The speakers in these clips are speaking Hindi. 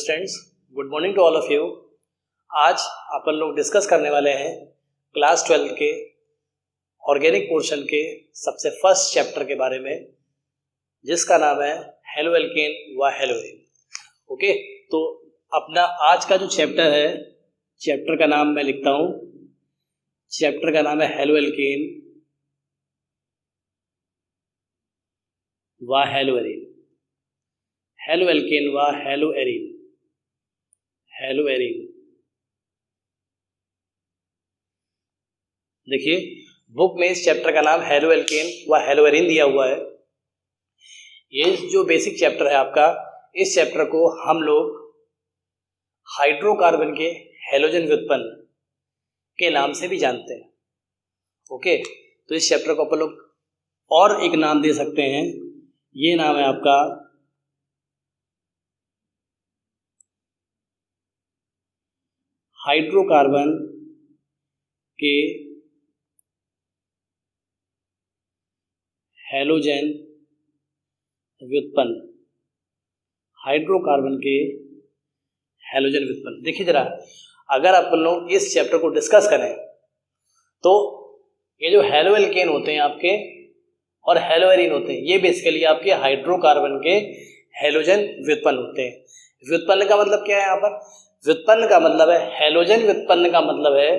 Students, good morning to all of you. आज अपन लोग डिस्कस करने वाले हैं क्लास 12 के ऑर्गेनिक पोर्शन के सबसे फर्स्ट चैप्टर के बारे में, जिसका नाम है हेलोएल्केन व हेलोएरीन। ओके, तो अपना आज का जो चैप्टर है, चैप्टर का नाम मैं लिखता हूँ। चैप्टर का नाम है हेलोएल्केन व हेलोएरीन। हेलोएल्केन व हेलोएरीन। हेलोएरीन देखिए, बुक में इस चैप्टर का नाम हेलोएल्केन व हेलोएरीन दिया हुआ है। ये जो बेसिक चैप्टर है आपका, इस चैप्टर को हम लोग हाइड्रोकार्बन के हेलोजन व्युत्पन्न के नाम से भी जानते हैं। ओके, तो इस चैप्टर को अपन लोग और एक नाम दे सकते हैं। ये नाम है आपका हाइड्रोकार्बन के हेलोजन व्युत्पन्न। हाइड्रोकार्बन के हेलोजन व्युत्पन्न। देखिए जरा, अगर अपन लोग इस चैप्टर को डिस्कस करें तो ये जो हेलोएल्केन होते हैं आपके और हेलोएरीन होते हैं, ये बेसिकली आपके हाइड्रोकार्बन के हेलोजन व्युत्पन्न होते हैं। व्युत्पन्न का मतलब क्या है यहाँ पर? व्युत्पन्न का मतलब है, हेलोजन व्युत्पन्न का मतलब है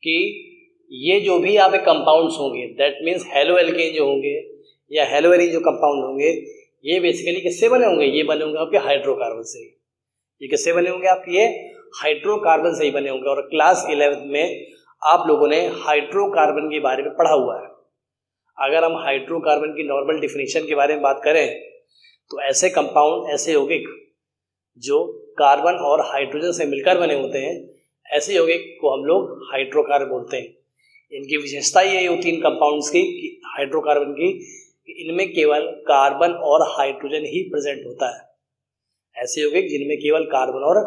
कि ये जो भी यहाँ पे कंपाउंड्स होंगे, दैट मीन्स हेलोएल्केन जो होंगे या हेलोएरीन जो कंपाउंड होंगे, ये बेसिकली किससे बने होंगे? ये बने होंगे आपके हाइड्रोकार्बन से। ये किससे बने होंगे आपके? ये हाइड्रोकार्बन से ही बने होंगे। और क्लास 11 में आप लोगों ने हाइड्रोकार्बन के बारे में पढ़ा हुआ है। अगर हम हाइड्रोकार्बन की नॉर्मल डिफिनीशन के बारे में बात करें तो ऐसे कंपाउंड, ऐसे यौगिक जो कार्बन और हाइड्रोजन से मिलकर बने होते हैं, ऐसे यौगिक को हम लोग हाइड्रोकार्बन बोलते हैं। इनकी विशेषता ये होती है इन कंपाउंड्स की, हाइड्रोकार्बन की, इनमें केवल कार्बन और हाइड्रोजन ही प्रेजेंट होता है। ऐसे यौगिक जिनमें केवल कार्बन और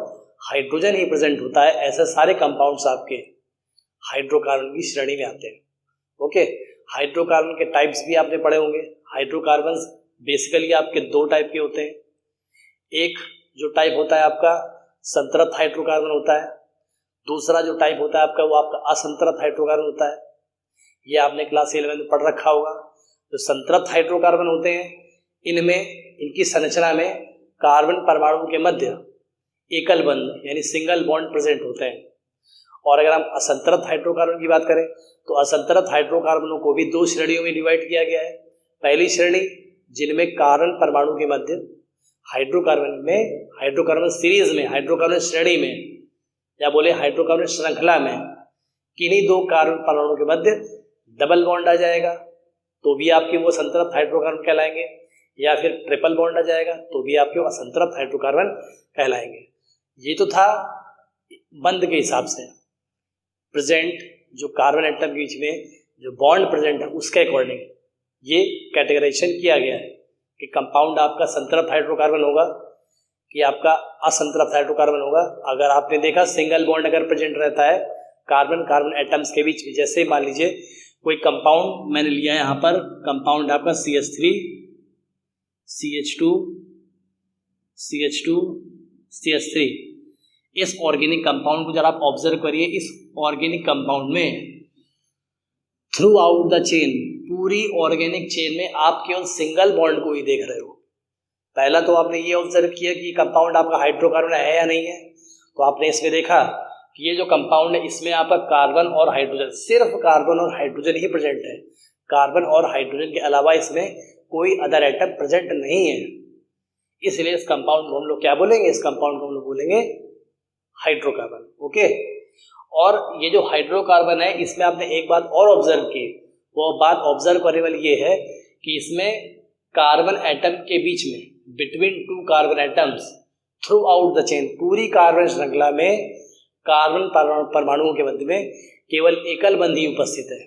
हाइड्रोजन ही प्रेजेंट होता है, ऐसे सारे कंपाउंड्स आपके हाइड्रोकार्बन की श्रेणी में आते हैं। ओके, हाइड्रोकार्बन के टाइप्स भी आपने पढ़े होंगे। हाइड्रोकार्बन बेसिकली आपके दो टाइप के होते हैं। एक जो टाइप होता है आपका संतृप्त हाइड्रोकार्बन होता है, दूसरा जो टाइप होता है आपका वो आपका असंतृप्त हाइड्रोकार्बन होता है। ये आपने क्लास 11 में पढ़ रखा होगा। जो संतृप्त हाइड्रोकार्बन होते हैं, इनमें इनकी संरचना में कार्बन परमाणु के मध्य एकल बंध यानी सिंगल बॉन्ड प्रेजेंट होते हैं। और अगर हम असंतृप्त हाइड्रोकार्बन की बात करें तो असंतृप्त हाइड्रोकार्बनों को भी दो श्रेणियों में डिवाइड किया गया है। पहली श्रेणी जिनमें कार्बन परमाणु के मध्य हाइड्रोकार्बन सीरीज में, हाइड्रोकार्बन श्रेणी में, या बोले हाइड्रोकार्बन श्रृंखला में किन्हीं दो कार्बन परमाणु के मध्य डबल बॉन्ड आ जाएगा तो भी आपके वो संतृप्त हाइड्रोकार्बन कहलाएंगे, या फिर ट्रिपल बॉन्ड आ जाएगा तो भी आपके वो असंतृप्त हाइड्रोकार्बन कहलाएंगे। ये तो था बंध के हिसाब से, प्रेजेंट जो कार्बन एटम के बीच में जो बॉन्ड प्रेजेंट है उसके अकॉर्डिंग ये कैटेगराइजेशन किया गया है कि कंपाउंड आपका संतृप्त हाइड्रोकार्बन होगा कि आपका असंतृप्त हाइड्रोकार्बन होगा। अगर आपने देखा सिंगल बॉन्ड अगर प्रेजेंट रहता है कार्बन एटम्स के बीच में, जैसे मान लीजिए कोई कंपाउंड मैंने लिया है यहाँ पर, कंपाउंड आपका CH3 CH2 CH2 CH3, इस ऑर्गेनिक कंपाउंड को जरा आप ऑब्जर्व करिए। इस ऑर्गेनिक कंपाउंड में थ्रू आउट द चेन, पूरी ऑर्गेनिक चेन में आप केवल सिंगल बॉन्ड को ही देख रहे हो। पहला तो आपने ये ऑब्जर्व किया कि कंपाउंड आपका हाइड्रोकार्बन है या नहीं है, तो आपने इसमें देखा कि ये जो कंपाउंड है इसमें आपका कार्बन और हाइड्रोजन, सिर्फ कार्बन और हाइड्रोजन ही प्रेजेंट है। कार्बन और हाइड्रोजन के अलावा इसमें कोई अदर एटम प्रेजेंट नहीं है। इसलिए इस कंपाउंड को हम लोग क्या बोलेंगे? इस कंपाउंड को हम लोग बोलेंगे हाइड्रोकार्बन। ओके, और ये जो हाइड्रोकार्बन है इसमें आपने एक बात और ऑब्जर्व की, वो बात ऑब्जर्व करने वाली ये है कि इसमें कार्बन एटम के बीच में, between two carbon atoms through out the chain, पूरी कार्बन श्रृंखला में कार्बन परमाणुओं के मध्य में केवल एकल बंध ही उपस्थित है।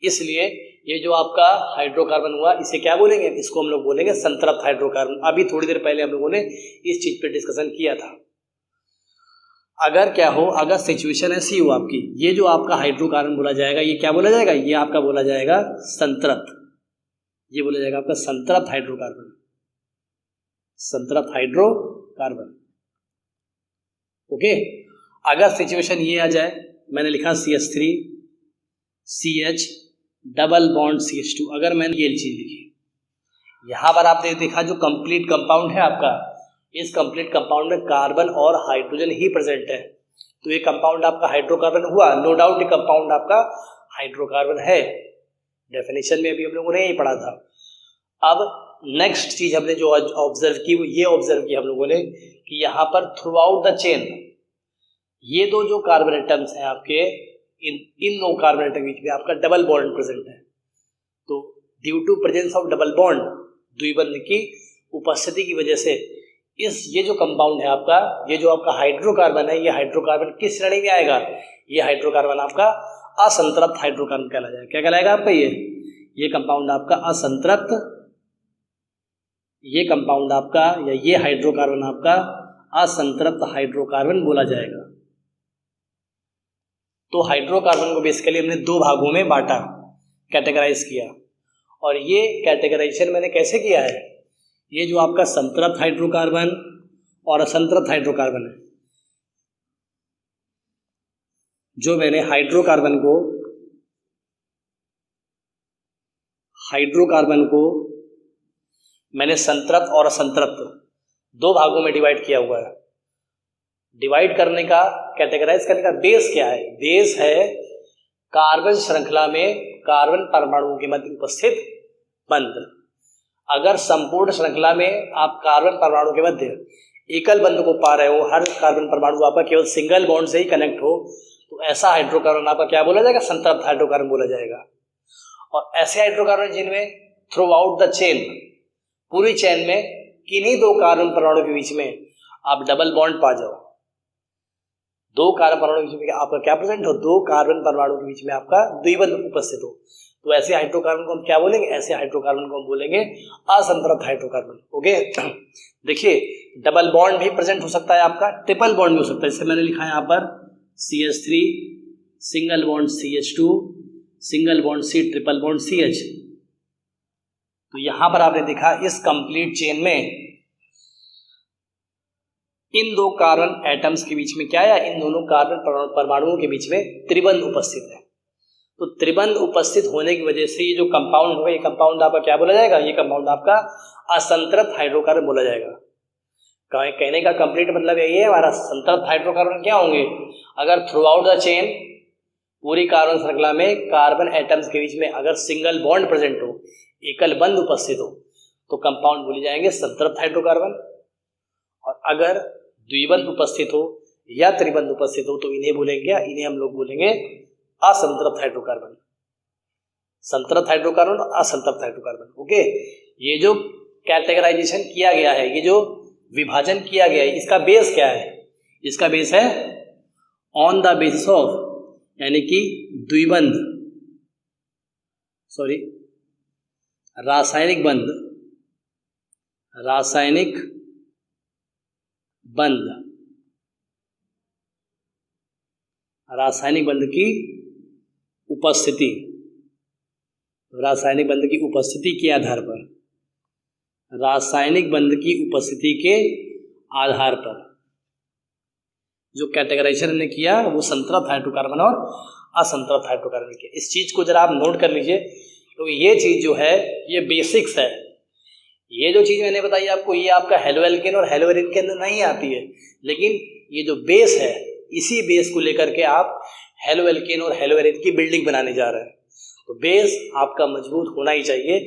इसलिए ये जो आपका हाइड्रोकार्बन हुआ, इसे क्या बोलेंगे? इसको हम लोग बोलेंगे संतृप्त हाइड्रोकार्बन। अभी थोड़ी देर पहले हम लोगों ने इस चीज पे डिस्कशन किया था। अगर क्या हो, अगर सिचुएशन ऐसी हो आपकी, ये जो आपका हाइड्रोकार्बन बोला जाएगा, ये क्या बोला जाएगा? ये आपका बोला जाएगा संतृप्त। ये बोला जाएगा आपका संतृप्त हाइड्रोकार्बन। संतृप्त हाइड्रोकार्बन। ओके, अगर सिचुएशन ये आ जाए, मैंने लिखा CH3 CH double bond CH2, अगर मैंने ये चीज लिखी, यहां पर आपने देखा जो कंप्लीट कंपाउंड है आपका, इस कंप्लीट कंपाउंड में कार्बन और हाइड्रोजन ही प्रेजेंट है, तो ये कंपाउंड आपका हाइड्रोकार्बन हुआ। नो डाउट ये कंपाउंड आपका हाइड्रोकार्बन है, डेफिनेशन में अभी हम लोगों ने यही पढ़ा था। अब नेक्स्ट चीज हमने जो ऑब्जर्व की वो ये ऑब्जर्व की हम लोगों ने कि यहाँ पर थ्रू आउट द चेन ये दो जो कार्बन एटम्स हैं आपके, इन दो कार्बन एटम के बीच में आपका डबल बॉन्ड प्रेजेंट है। तो due to presence of double bond, द्विबंध की उपस्थिति की वजह से ये जो कंपाउंड है आपका, ये जो आपका हाइड्रोकार्बन है, ये हाइड्रोकार्बन किस श्रेणी में आएगा? ये हाइड्रोकार्बन आपका असंतृप्त हाइड्रोकार्बन कहला जाएगा। क्या कहलाएगा आपका? ये कंपाउंड आपका असंतृप्त, ये कंपाउंड आपका या ये हाइड्रोकार्बन आपका असंतृप्त हाइड्रोकार्बन बोला जाएगा। तो हाइड्रोकार्बन को बेसिकली हमने दो भागों में बांटा, कैटेगराइज किया, और ये कैटेगराइजेशन मैंने कैसे किया है? ये जो आपका संतृप्त हाइड्रोकार्बन और असंतृप्त हाइड्रोकार्बन है, जो मैंने हाइड्रोकार्बन को मैंने संतृप्त और असंतृप्त दो भागों में डिवाइड किया हुआ है। डिवाइड करने का, कैटेगराइज करने का बेस क्या है? बेस है कार्बन श्रृंखला में कार्बन परमाणुओं के मध्य उपस्थित बंध। अगर संपूर्ण श्रृंखला में आप कार्बन परमाणु के मध्य एकल बंध को पा रहे हो, हर कार्बन परमाणु आपका केवल सिंगल बॉन्ड से ही कनेक्ट हो, तो ऐसा हाइड्रोकार्बन आपका क्या बोला जाएगा? संतृप्त हाइड्रोकार्बन बोला जाएगा। और ऐसे हाइड्रोकार्बन जिनमें थ्रू आउट द चेन, पूरी चेन में किन्हीं दो कार्बन परमाणु के बीच में आप डबल बॉन्ड पा जाओ, दो कार्बन परमाणु के बीच में आपका क्या प्रेजेंट हो? दो कार्बन परमाणु के बीच में आपका द्विबंध उपस्थित हो, तो ऐसे हाइड्रोकार्बन को हम क्या बोलेंगे? ऐसे हाइड्रोकार्बन को हम बोलेंगे असंतृप्त हाइड्रोकार्बन। ओके, देखिए डबल बॉन्ड भी प्रेजेंट हो सकता है आपका, ट्रिपल बॉन्ड भी हो सकता है। जैसे मैंने लिखा है यहाँ पर CH3 single bond CH2 single bond C triple bond CH। तो यहां पर आपने देखा इस कंप्लीट चेन में इन दो कार्बन एटम्स के बीच में क्या है? इन दोनों कार्बन परमाणुओं के बीच में त्रिबंध उपस्थित है। तो त्रिबंध उपस्थित होने की वजह से ये जो कंपाउंड होगा, ये कंपाउंड आपका क्या बोला जाएगा? ये कंपाउंड आपका असंतृप्त हाइड्रोकार्बन बोला जाएगा। कहने का कंप्लीट मतलब यही है हमारा, संतृप्त हाइड्रोकार्बन क्या होंगे? अगर थ्रू आउट द चेन, पूरी कार्बन श्रृंखला में कार्बन एटम्स के बीच में अगर सिंगल बॉन्ड प्रेजेंट हो, एकल बंध उपस्थित हो, तो कंपाउंड बोले जाएंगे संतृप्त हाइड्रोकार्बन। और अगर द्विबंध उपस्थित हो या त्रिबंध उपस्थित हो, तो इन्हें बोलेंगे क्या? इन्हें हम लोग बोलेंगे असंतृप्त हाइड्रोकार्बन। संतृप्त हाइड्रोकार्बन और असंतृप्त हाइड्रोकार्बन। ओके, ये जो कैटेगराइजेशन किया गया है, ये जो विभाजन किया गया है, इसका बेस क्या है? इसका बेस है ऑन द बेसिस ऑफ, यानी कि द्विबंध, सॉरी रासायनिक बंध, रासायनिक बंध, रासायनिक बंध की उपस्थिति, रासायनिक बंध की उपस्थिति के आधार पर, रासायनिक बंध की उपस्थिति के आधार पर जो कैटेगराइजेशन ने किया वो संतृप्त हाइड्रोकार्बन और असंतृप्त हाइड्रोकार्बन किया। इस चीज को जरा आप नोट कर लीजिए, तो ये चीज जो है ये बेसिक्स है। ये जो चीज मैंने बताई आपको, ये आपका हेलो एल्केन और हेलो एरिन के अंदर नहीं आती है, लेकिन ये जो बेस है, इसी बेस को लेकर के आप हेलो एल्केन और हेलो एरिन की बिल्डिंग बनाने जा रहे हैं। तो बेस आपका मजबूत होना ही चाहिए।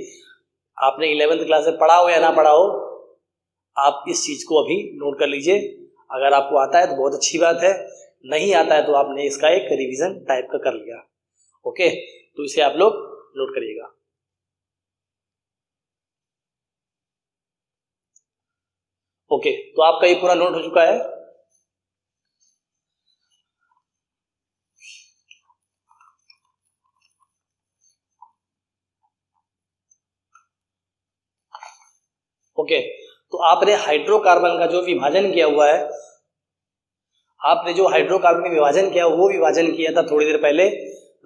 आपने 11th क्लास में पढ़ा हो या ना पढ़ा हो, आप इस चीज को अभी नोट कर लीजिए। अगर आपको आता है तो बहुत अच्छी बात है, नहीं आता है तो आपने इसका एक रिवीजन टाइप का कर लिया। ओके, तो इसे आप लोग नोट करिएगा। ओके, तो आपका ये पूरा नोट हो चुका है। ओके, तो आपने हाइड्रोकार्बन का जो विभाजन किया हुआ है, आपने जो हाइड्रोकार्बन का विभाजन किया वो विभाजन किया था थोड़ी देर पहले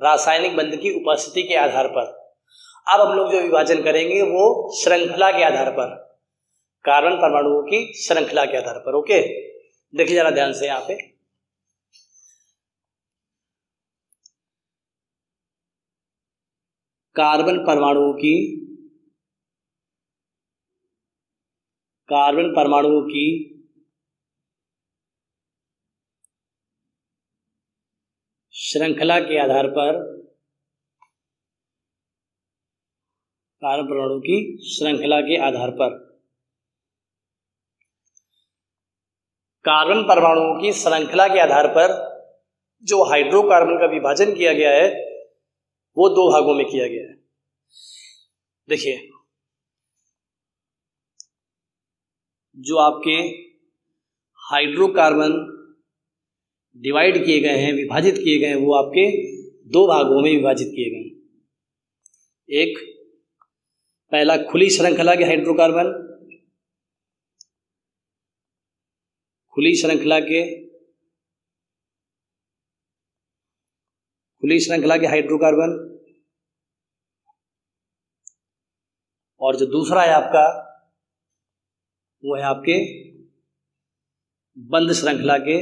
रासायनिक बंध की उपस्थिति के आधार पर। अब हम लोग जो विभाजन करेंगे वो श्रृंखला के आधार पर, कार्बन परमाणुओं की श्रृंखला के आधार पर। ओके, देखिए जरा ध्यान से यहाँ पे, कार्बन परमाणुओं की श्रृंखला के आधार पर, कार्बन परमाणु की श्रृंखला के आधार पर, कार्बन परमाणुओं की श्रृंखला के आधार पर जो हाइड्रोकार्बन का विभाजन किया गया है वो दो भागों में किया गया है। देखिए, जो आपके हाइड्रोकार्बन डिवाइड किए गए हैं, विभाजित किए गए हैं, वो आपके दो भागों में विभाजित किए गए हैं। एक पहला खुली श्रृंखला के हाइड्रोकार्बन, खुली श्रृंखला के हाइड्रोकार्बन, और जो दूसरा है आपका वो है आपके बंद श्रृंखला के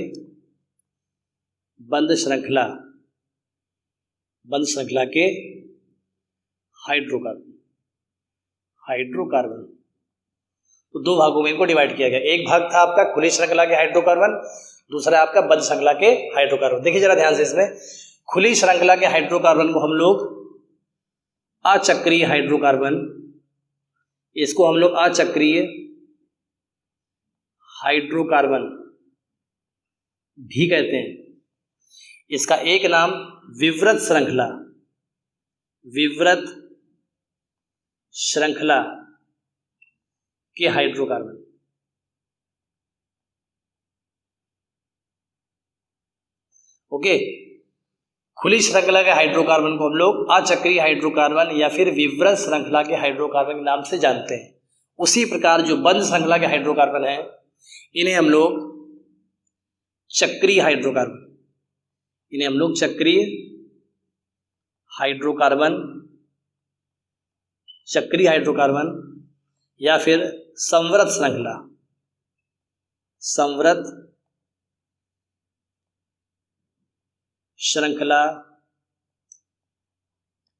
हाइड्रोकार्बन। तो दो भागों में इनको डिवाइड किया गया। एक भाग था आपका खुली श्रृंखला के हाइड्रोकार्बन, दूसरा आपका बंद श्रृंखला के हाइड्रोकार्बन। देखिए जरा ध्यान से, इसमें खुली श्रृंखला के हाइड्रोकार्बन को हम लोग अचक्रीय हाइड्रोकार्बन, इसको हम लोग अचक्रीय हाइड्रोकार्बन भी कहते हैं। इसका एक नाम विवृत श्रृंखला के हाइड्रोकार्बन। ओके, खुली श्रृंखला के हाइड्रोकार्बन को हम लोग अचक्रीय हाइड्रोकार्बन या फिर विवृत श्रृंखला के हाइड्रोकार्बन के नाम से जानते हैं। उसी प्रकार जो बंद श्रृंखला के हाइड्रोकार्बन है, इन्हें हम लोग चक्रीय हाइड्रोकार्बन या फिर संवृत श्रृंखला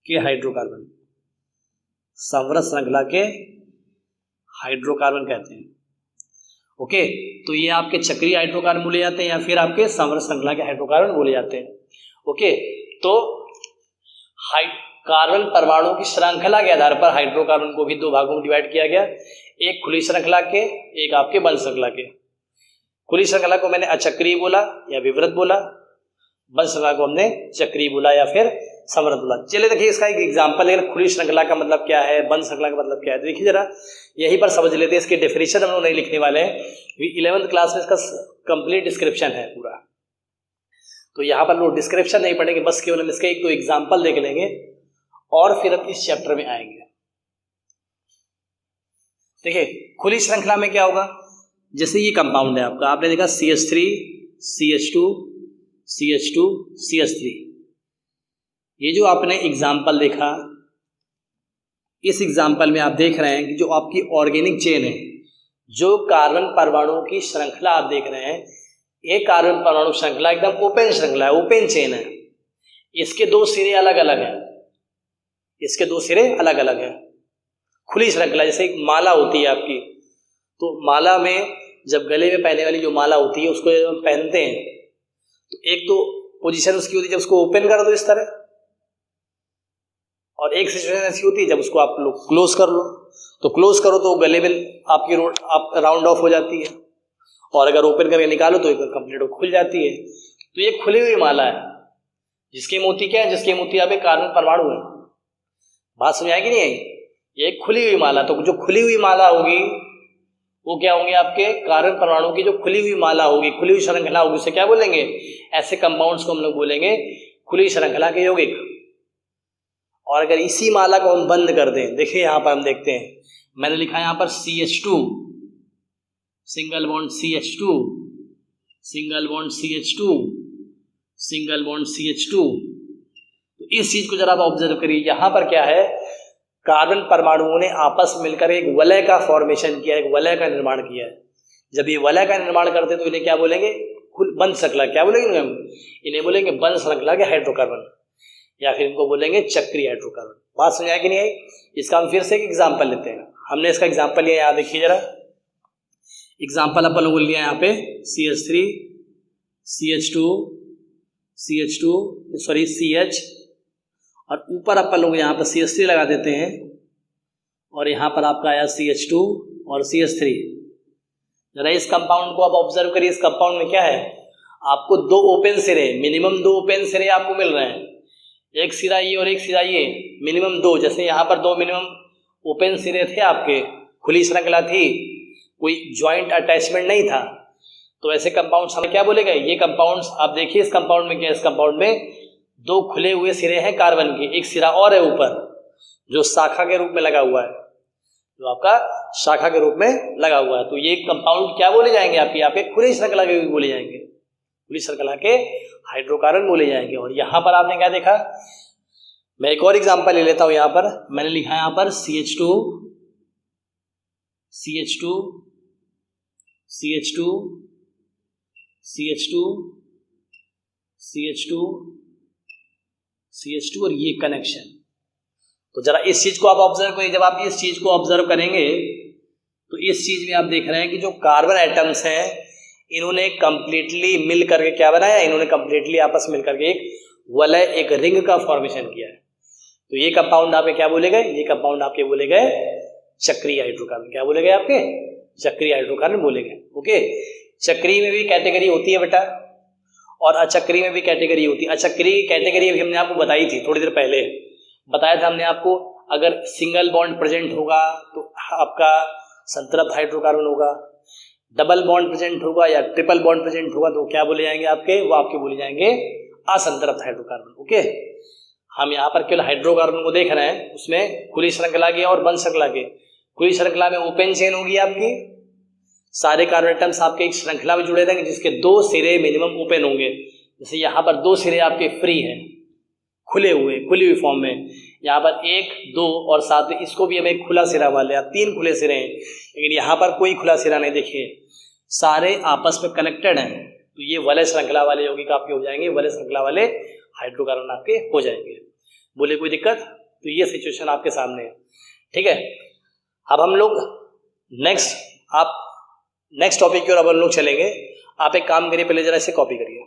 के हाइड्रोकार्बन, संवृत श्रृंखला के हाइड्रोकार्बन कहते हैं। ओके, तो ये आपके चक्रीय हाइड्रोकार्बन बोले जाते हैं या फिर आपके संवृत श्रृंखला के हाइड्रोकार्बन बोले जाते हैं। ओके, तो कार्बन परमाणु की श्रृंखला के आधार पर हाइड्रोकार्बन को भी दो भागों में डिवाइड किया गया, एक खुली श्रृंखला के, एक आपके बंद श्रृंखला के। खुली श्रृंखला को मैंने अचक्रीय बोला या विवृत बोला, बंद श्रृंखला को हमने चक्रीय बोला या फिर संवृत बोला। चलिए देखिए इसका एक एग्जांपल है, खुली श्रृंखला का मतलब क्या है, बंद श्रृंखला का मतलब क्या है। देखिए जरा यहीं पर समझ लेते हैं। इसके डेफिनेशन हम लोग नहीं लिखने वाले हैं, 11th क्लास में इसका कंप्लीट डिस्क्रिप्शन है पूरा, तो यहाँ पर लोग डिस्क्रिप्शन नहीं पढ़ेंगे, बस केवल हम इसके एक दो एग्जाम्पल देख लेंगे और फिर हम इस चैप्टर में आएंगे। देखिए खुली श्रृंखला में क्या होगा, जैसे ये कंपाउंड है आपका, आपने देखा CH3 CH2 CH2 CH3, ये जो आपने एग्जाम्पल देखा, इस एग्जाम्पल में आप देख रहे हैं कि जो आपकी ऑर्गेनिक चेन है, जो कार्बन परमाणुओं की श्रृंखला आप देख रहे हैं, ये कार्बन परमाणु श्रृंखला एकदम ओपन श्रृंखला है, ओपन चेन है। इसके दो सिरे अलग अलग हैं, खुली श्रृंखला। जैसे एक माला होती है आपकी, तो माला में जब गले में पहनने वाली जो माला होती है उसको जब हम पहनते हैं तो एक तो पोजीशन उसकी होती है जब उसको ओपन कर दो इस तरह, और एक सिचुएशन ऐसी होती है जब उसको आप लोग क्लोज कर लो, तो क्लोज करो तो गले में आपकी राउंड ऑफ हो जाती है, और अगर ओपन करके निकालो तो कंप्लीट खुल जाती है। तो ये खुली हुई माला है, जिसकी मोती क्या है, जिसकी मोती यहाँ पे कार्बन परमाणु है। बात समझ आएगी नहीं आई? ये खुली हुई माला, तो जो खुली हुई माला होगी वो क्या होंगे, आपके कार्बन परमाणु की जो खुली हुई माला होगी, खुली हुई श्रृंखला होगी, उसे क्या बोलेंगे, ऐसे कंपाउंड्स को हम लोग बोलेंगे खुली श्रृंखला के यौगिक। और अगर इसी माला को हम बंद कर दें, देखिए यहाँ पर हम देखते हैं, मैंने लिखा है यहाँ पर CH2 single bond CH2 single bond CH2 single bond CH2। तो इस चीज को जरा आप ऑब्जर्व करिए, यहाँ पर क्या है, कार्बन परमाणुओं ने आपस में मिलकर एक वलय का फॉर्मेशन किया, एक वलय का निर्माण किया है। जब ये वलय का निर्माण करते हैं तो इन्हें क्या बोलेंगे? बंध श्रृंखला। क्या बोलेंगे हम? इन्हें बोलेंगे बंध श्रृंखला के हाइड्रोकार्बन, या फिर इनको बोलेंगे चक्रीय हाइड्रोकार्बन। बात समझ आया कि नहीं आई? इसका हम फिर से एक एग्जाम्पल लेते हैं। हमने इसका एग्जाम्पल लिया, यहाँ देखिए जरा, एग्जाम्पल अपन लोगों ने लिया यहाँ पे CH3 CH2 सॉरी CH, और ऊपर अपन लोग यहाँ पर CH3 लगा देते हैं, और यहाँ पर आपका आया CH2 और CH3। जरा इस कंपाउंड को आप ऑब्जर्व करिए। इस कंपाउंड में क्या है? आपको दो ओपन सिरे, मिनिमम दो ओपन सिरे आपको मिल रहे हैं, एक सिरा ये और एक सिरा ये, मिनिमम दो। जैसे यहाँ पर दो मिनिमम ओपन सिरे थे आपके, खुली श्रृंखला थी, कोई ज्वाइंट अटैचमेंट नहीं था, तो ऐसे कंपाउंड्स हमें क्या बोलेगा? ये कंपाउंड्स आप देखिए इस कंपाउंड में क्या है? इस कंपाउंड में दो खुले हुए सिरे हैं कार्बन के, एक सिरा और है ऊपर जो शाखा के रूप में लगा हुआ है, जो आपका शाखा के रूप में लगा हुआ है। तो ये कंपाउंड क्या बोले जाएंगे? आपके यहाँ पे खुली श्रृंखला के भी बोले जाएंगे, खुली श्रृंखला के हाइड्रोकार्बन बोले जाएंगे। और यहाँ पर आपने क्या देखा? मैं एक और एग्जांपल ले लेता हूँ। यहाँ पर मैंने लिखा है यहाँ पर CH2 और ये कनेक्शन। तो जरा इस चीज को आप ऑब्जर्व करिए। जब आप इस चीज को ऑब्जर्व करेंगे तो इस चीज में आप देख रहे हैं कि जो कार्बन एटम्स हैं इन्होंने कंप्लीटली मिल करके क्या बनाया? इन्होंने कंप्लीटली आपस में मिल करके एक वलय, एक रिंग का फॉर्मेशन किया है। तो ये कंपाउंड आपके क्या बोले गए? ये कंपाउंड आपके बोले गए चक्रीय हाइड्रोकार्बन। क्या बोले गए आपके? चक्रीय हाइड्रोकार्बन बोले गए। ओके, चक्रीय में भी कैटेगरी होती है बेटा, और अचक्रीय में भी कैटेगरी होती है। अचक्रीय कैटेगरी अभी हमने आपको बताई थी, थोड़ी देर पहले बताया था हमने आपको। अगर सिंगल बॉन्ड प्रेजेंट होगा तो आपका संतृप्त हाइड्रोकार्बन होगा, डबल बॉन्ड प्रेजेंट होगा या ट्रिपल बॉन्ड प्रेजेंट होगा तो क्या बोले जाएंगे आपके? वो आपके बोले जाएंगे असंतृप्त हाइड्रोकार्बन। ओके, हम यहाँ पर केवल हाइड्रोकार्बन को देख रहे हैं, उसमें खुली श्रृंखला के और बंध श्रृंखला के। खुली श्रृंखला में ओपन चेन होगी आपकी, सारे कार्बन एटम्स आपके एक श्रृंखला में जुड़े रहेंगे जिसके दो सिरे मिनिमम ओपन होंगे। जैसे यहाँ पर दो सिरे आपके फ्री हैं, खुले हुए, खुली हुई फॉर्म में, यहाँ पर एक, दो और साथ में इसको भी हम एक खुला सिरा वाले, या तीन खुले सिरे हैं, लेकिन यहाँ पर कोई खुला सिरा नहीं। देखिए सारे आपस में कनेक्टेड हैं, तो ये वलय श्रृंखला वाले यौगिक आपके हो जाएंगे, वलय श्रृंखला वाले हाइड्रोकार्बन आपके हो जाएंगे। बोले कोई दिक्कत? तो ये सिचुएशन आपके सामने है। ठीक है, अब हम लोग नेक्स्ट टॉपिक की ओर अब हम लोग चलेंगे। आप एक काम करिए, पहले जरा इसे कॉपी करिए।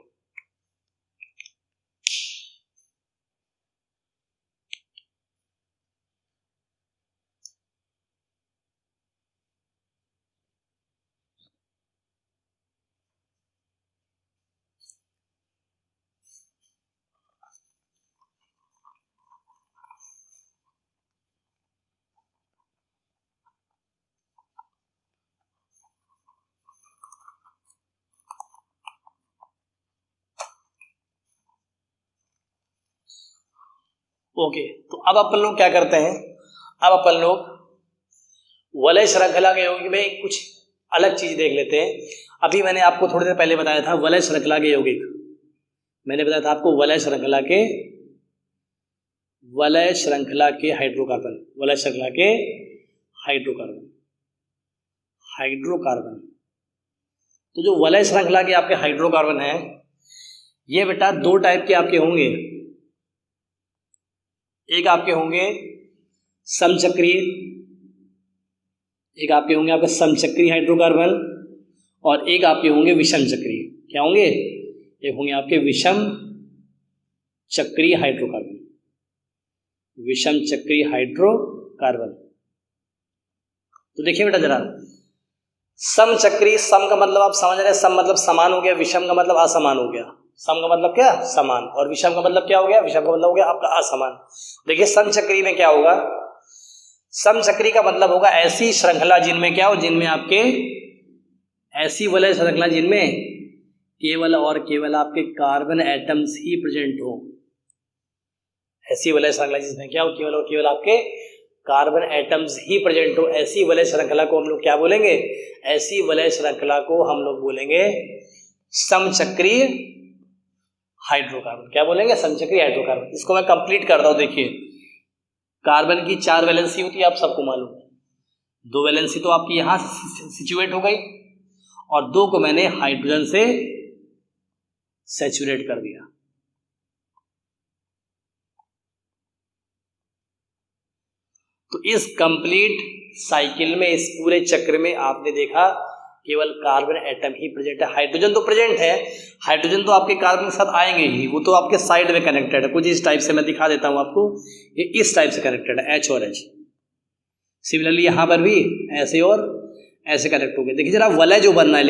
ओके, तो अब अपन लोग क्या करते हैं? अब अपन लोग वलय श्रृंखला के यौगिक में कुछ अलग चीज देख लेते हैं। अभी मैंने आपको थोड़ी देर पहले बताया था वलय श्रृंखला के यौगिक, मैंने बताया था आपको वलय श्रृंखला के हाइड्रोकार्बन, वलय श्रृंखला के हाइड्रोकार्बन। तो जो वलय श्रृंखला के आपके हाइड्रोकार्बन हैं, ये बेटा दो टाइप के आपके होंगे। एक आपके होंगे समचक्रीय, एक आपके होंगे आपके समचक्रीय हाइड्रोकार्बन, और एक आपके होंगे विषम चक्रीय। क्या होंगे? एक होंगे आपके विषम चक्रीय हाइड्रोकार्बन, विषम चक्रीय हाइड्रोकार्बन। तो देखिए बेटा जरा, समचक्रीय, सम का मतलब आप समझ रहे हैं, सम मतलब समान हो गया, विषम का मतलब असमान हो गया। सम का मतलब क्या? समान, और विषम का मतलब क्या हो गया? विषम का मतलब हो गया आपका असमान। देखिए समचक्रीय में क्या होगा? समचक्रीय का मतलब होगा ऐसी श्रृंखला जिनमें क्या हो, जिनमें आपके ऐसी वलय श्रृंखला जिनमें केवल और केवल आपके कार्बन एटम्स ही प्रेजेंट हो। ऐसी वलय श्रृंखला जिसमें क्या हो, केवल और केवल आपके कार्बन एटम्स ही प्रेजेंट हो, ऐसी वलय श्रृंखला को हम लोग क्या बोलेंगे? ऐसी वलय श्रृंखला को हम लोग बोलेंगे समचक्रीय हाइड्रोकार्बन। क्या बोलेंगे? समचक्रीय हाइड्रोकार्बन। इसको मैं कंप्लीट करता हूं। देखिए कार्बन की 4 वैलेंसी होती है, आप सबको मालूम है। 2 वैलेंसी तो आपकी यहां से सिचुएट हो गई और 2 को मैंने हाइड्रोजन से सैचुरेट कर दिया। तो इस कंप्लीट साइकिल में, इस पूरे चक्र में आपने देखा केवल कार्बन एटम ही प्रेजेंट है। हाइड्रोजन तो प्रेजेंट है, हाइड्रोजन तो आपके कार्बन के साथ आएंगे ही, वो तो आपके साइड में कनेक्टेड है। कुछ इस टाइप से मैं दिखा देता हूं आपको, ये इस टाइप से कनेक्टेड है, H और H। सिमिलरली यहां पर भी ऐसे और ऐसे कनेक्ट हो गए। देखिए जरा वलय जो बन रहा है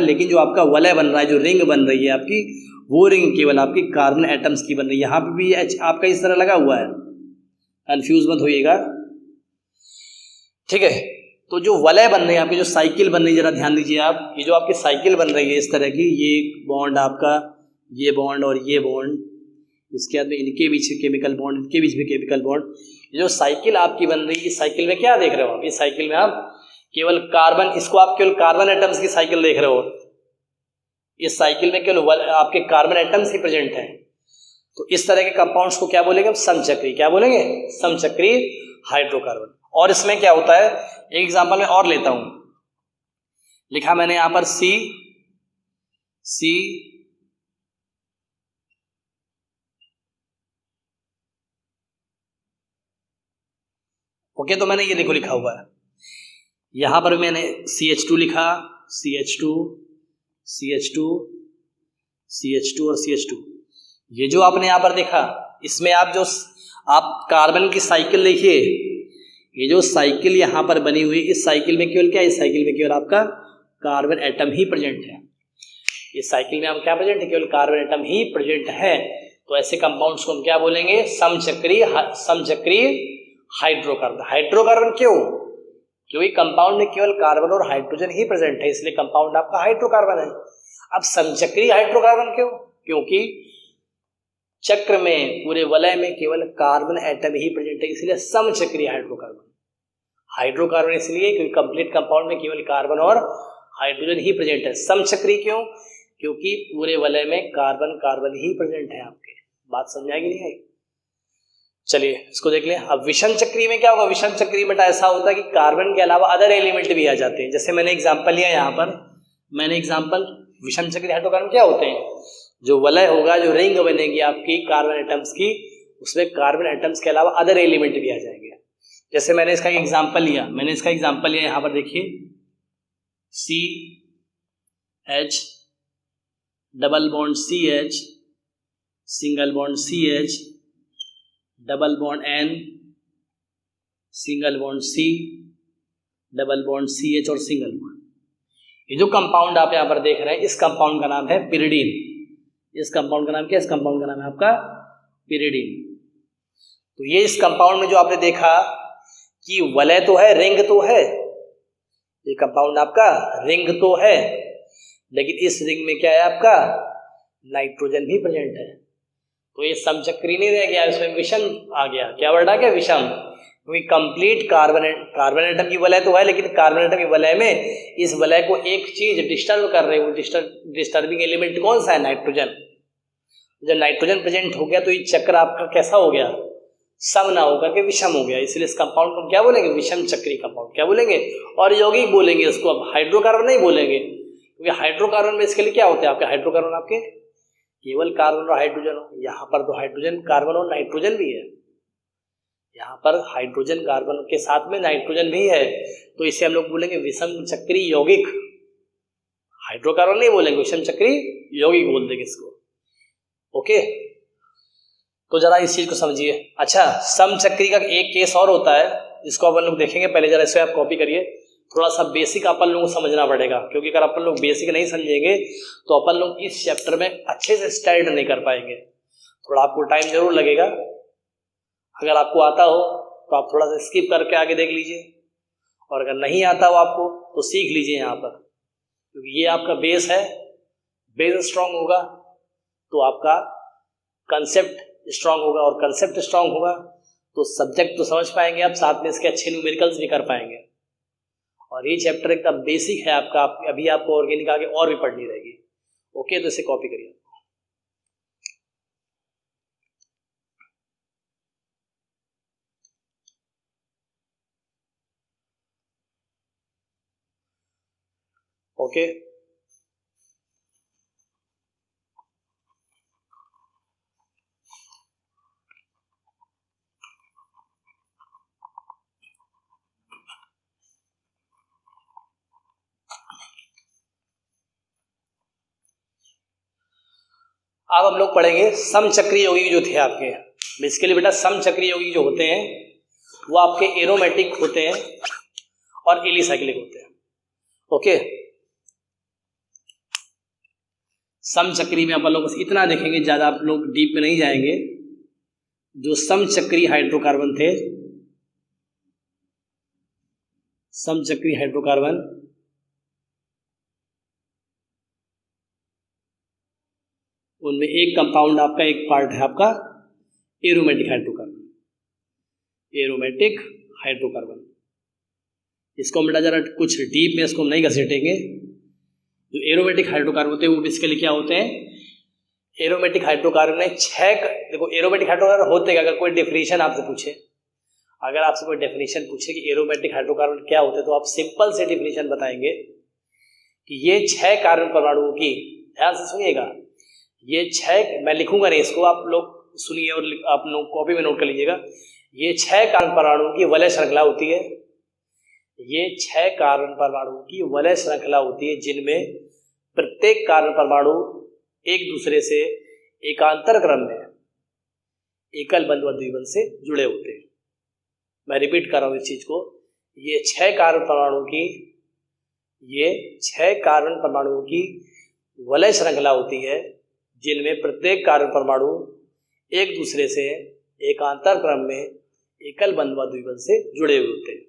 लेकिन जो आपका वलय बन रहा है, जो रिंग बन रही है आपकी, वो रिंग केवल आपकी कार्बन एटम्स की बन रही है। यहाँ पे भी H आपका इस तरह लगा हुआ है, कंफ्यूज मत होइएगा, ठीक है। तो जो वलय बन रही है आपकी, जो साइकिल बन रही है, जरा ध्यान दीजिए आप, ये जो आपकी साइकिल बन रही है इस तरह की, ये बॉन्ड आपका, ये बॉन्ड और ये बॉन्ड, इसके बाद में इनके बीच केमिकल बॉन्ड, इनके बीच भी केमिकल बॉन्ड, ये जो साइकिल आपकी बन रही है, इस साइकिल में क्या देख रहे हो आप? इस साइकिल में आप केवल कार्बन, इसको आप केवल कार्बन एटम्स की साइकिल देख रहे हो। इस साइकिल में केवल आपके कार्बन एटम्स ही प्रेजेंट हैं। तो इस तरह के कंपाउंड्स को क्या बोलेंगे? समचक्री। क्या बोलेंगे? समचक्री हाइड्रोकार्बन। और इसमें क्या होता है, एक एग्जांपल मैं और लेता हूं, लिखा मैंने यहां पर सी ओके, तो मैंने ये देखो लिखा हुआ है, यहां पर मैंने CH2 लिखा, CH2 और CH2। ये जो आपने यहां पर देखा, इसमें आप कार्बन की साइकिल देखिए, ये जो साइकिल यहां पर बनी हुई, इस साइकिल में केवल क्या, इस साइकिल में केवल आपका कार्बन एटम ही प्रेजेंट है। इस साइकिल में हम क्या प्रेजेंट है? केवल कार्बन एटम ही प्रेजेंट है। तो ऐसे कंपाउंड्स को हम क्या बोलेंगे? समचक्री हाइड्रोकार्बन। हाइड्रोकार्बन क्यों? क्योंकि कंपाउंड में केवल कार्बन और हाइड्रोजन ही प्रेजेंट है, इसलिए कंपाउंड आपका हाइड्रोकार्बन है। अब समचक्री हाइड्रोकार्बन क्यों? क्योंकि चक्र में, पूरे वलय में केवल कार्बन एटम ही प्रेजेंट है, इसलिए समचक्री हाइड्रोकार्बन। हाइड्रोकार्बन इसलिए क्योंकि कंप्लीट कंपाउंड में केवल कार्बन और हाइड्रोजन ही प्रेजेंट है। समचक्री क्यों? क्योंकि पूरे वलय में कार्बन ही प्रेजेंट है आपके। बात समझ आएगी नहीं आई? चलिए इसको देख लें। अब विषम चक्री में क्या होगा? विषम चक्री में ऐसा होता है कि कार्बन के अलावा अदर एलिमेंट भी आ जाते हैं। जैसे मैंने एग्जांपल लिया यहाँ पर, विषम चक्री हाइड्रोकार्बन क्या होते हैं? जो वलय होगा, जो रिंग बनेगी आपकी कार्बन एटम्स की, उसमें कार्बन एटम्स के अलावा अदर एलिमेंट भी आ जाएंगे। जैसे मैंने इसका एग्जांपल लिया, यहाँ पर देखिए, CH double bond CH, single bond CH, double bond N, single bond C, double bond CH और सिंगल बॉन्ड। ये जो कंपाउंड आप यहाँ पर देख रहे हैं, इस कंपाउंड का नाम है पिरिडीन। इस कंपाउंड का नाम क्या है? इस कंपाउंड का नाम है आपका पिरिडीन। तो ये इस कंपाउंड में जो आपने देखा कि वलय तो है, रिंग तो है, ये कंपाउंड आपका रिंग तो है, लेकिन इस रिंग में क्या है आपका? नाइट्रोजन भी प्रेजेंट है। तो ये समचक्री नहीं रह गया, इसमें विषम आ गया। क्या वर्ड आ गया? विषम। क्योंकि कंप्लीट कार्बन एटम की वलय तो है, लेकिन कार्बन एटम की वलय में इस वलय को एक चीज डिस्टर्ब कर रही है। वो डिस्टर्बिंग एलिमेंट कौन सा है? नाइट्रोजन। जब नाइट्रोजन प्रेजेंट हो गया तो ये चक्र आपका कैसा हो गया? सम ना होकर के विषम हो गया। इसलिए इस कंपाउंड को क्या बोलेंगे? विषम चक्री कंपाउंड। क्या बोलेंगे? और यौगिक बोलेंगे इसको, अब हाइड्रोकार्बन नहीं बोलेंगे, क्योंकि हाइड्रोकार्बन में इसके लिए क्या होते हैं आपके? हाइड्रोकार्बन आपके केवल कार्बन और हाइड्रोजन हो। यहाँ पर तो हाइड्रोजन, कार्बन और नाइट्रोजन भी है, यहाँ पर हाइड्रोजन कार्बन के साथ में नाइट्रोजन भी है, तो इसे हम लोग बोलेंगे विषम चक्री यौगिक। हाइड्रोकार्बन नहीं बोलेंगे, विषम चक्री यौगिक बोल देंगे इसको। ओके, तो जरा इस चीज को समझिए। अच्छा, समचक्री का एक केस और होता है, इसको अपन लोग देखेंगे। पहले जरा इसे आप कॉपी करिए। थोड़ा सा बेसिक अपन लोगों को समझना पड़ेगा, क्योंकि अगर अपन लोग बेसिक नहीं समझेंगे तो अपन लोग इस चैप्टर में अच्छे से स्टैंड नहीं कर पाएंगे। थोड़ा आपको टाइम जरूर लगेगा। अगर आपको आता हो तो आप थोड़ा सा स्किप करके आगे देख लीजिए, और अगर नहीं आता हो आपको तो सीख लीजिए यहाँ पर, क्योंकि ये आपका बेस है। बेस स्ट्रांग होगा तो आपका कंसेप्ट स्ट्रांग होगा, और कंसेप्ट स्ट्रांग होगा तो सब्जेक्ट तो समझ पाएंगे आप, साथ में इसके अच्छे न्यूमेरिकल्स भी कर पाएंगे। और ये चैप्टर एकदम बेसिक है आपका, अभी आपको ऑर्गेनिक आगे और भी पढ़नी रहेगी। ओके, तो इसे कॉपी करिए। ओके। अब हम लोग पढ़ेंगे समचक्रीय यौगिक जो थे आपके। बेसिकली बेटा समचक्रीय यौगिक जो होते हैं वो आपके एरोमेटिक होते हैं और एलिसाइक्लिक होते हैं। ओके, समचक्री में अपन लोग बस इतना देखेंगे, ज्यादा आप लोग डीप में नहीं जाएंगे। जो समचक्री हाइड्रोकार्बन थे, समचक्री हाइड्रोकार्बन उनमें एक कंपाउंड आपका, एक पार्ट है आपका एरोमेटिक हाइड्रोकार्बन। एरोमेटिक हाइड्रोकार्बन, इसको हम बेटा जरा कुछ डीप में इसको हम नहीं घसीटेंगे। जो एरोमेटिक हाइड्रोकार्बन होते हैं वो बेसिकली क्या होते हैं? एरोमेटिक हाइड्रोकार्बन में देखो एरोमेटिक हाइड्रोकार्बन होते हैं, अगर कोई डेफिनेशन आपसे पूछे, अगर आपसे कोई डेफिनेशन पूछे कि एरोमेटिक हाइड्रोकार्बन क्या होते हैं, तो आप सिंपल से डेफिनेशन बताएंगे कि ये 6 कार्बन परमाणुओं की, ध्यान से सुनिएगा, ये 6, मैं लिखूंगा नहीं इसको, आप लोग सुनिए और आप लोग कॉपी में नोट कर लीजिएगा। ये 6 कार्बन परमाणुओं की वलय श्रृंखला होती है। ये 6 कार्बन परमाणुओं की वलय श्रृंखला होती है, जिनमें प्रत्येक कार्बन परमाणु एक दूसरे से एकांतर क्रम में एकल बंध व द्विबंध से जुड़े होते हैं। मैं रिपीट कर रहा हूँ इस चीज को। ये 6 कार्बन परमाणुओं की वलय श्रृंखला होती है, जिनमें प्रत्येक कार्बन परमाणु एक दूसरे से एकांतर क्रम में एकल बंध व द्विबंध से जुड़े हुए होते हैं।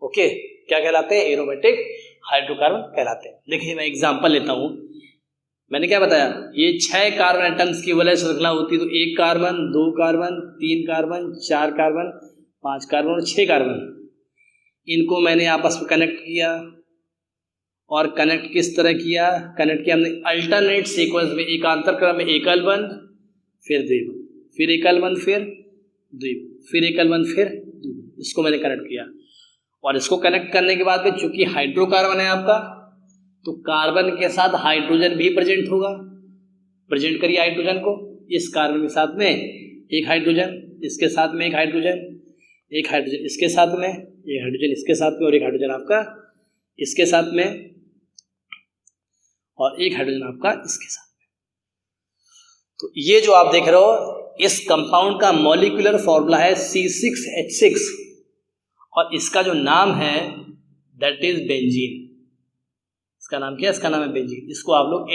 ओके, क्या कहलाते हैं? एरोमेटिक हाइड्रोकार्बन कहलाते हैं। देखिए मैं एग्जांपल लेता हूं। मैंने क्या बताया? ये 6 कार्बन एटम्स की वलय श्रृंखला होती है। तो 1 carbon, 2 carbon, 3 carbon, 4 carbon, 5 carbon और 6 कार्बन, इनको मैंने आपस में कनेक्ट किया। और कनेक्ट किस तरह किया? कनेक्ट किया हमने अल्टरनेट सीक्वेंस में, एकांतर क्रम में एकल बंध फिर द्विबंध, फिर एकल बंध फिर द्विबंध, फिर एकल बंध फिर द्विबंध, इसको मैंने कनेक्ट किया। और इसको कनेक्ट करने के बाद में चूंकि हाइड्रोकार्बन है आपका, तो कार्बन के साथ हाइड्रोजन भी प्रेजेंट होगा। प्रेजेंट करिए हाइड्रोजन को। इस कार्बन के साथ में एक हाइड्रोजन, इसके साथ में एक हाइड्रोजन, एक हाइड्रोजन इसके साथ में, एक हाइड्रोजन इसके साथ में, और एक हाइड्रोजन आपका इसके साथ में, और एक हाइड्रोजन आपका इसके साथ में। तो ये जो आप देख रहे हो, इस कंपाउंड का मॉलिक्यूलर फॉर्मूला है C6H6, और इसका जो नाम है दैट इज बेंजीन। इसका नाम क्या है? इसका नाम है बेंजीन। इसको आप लोग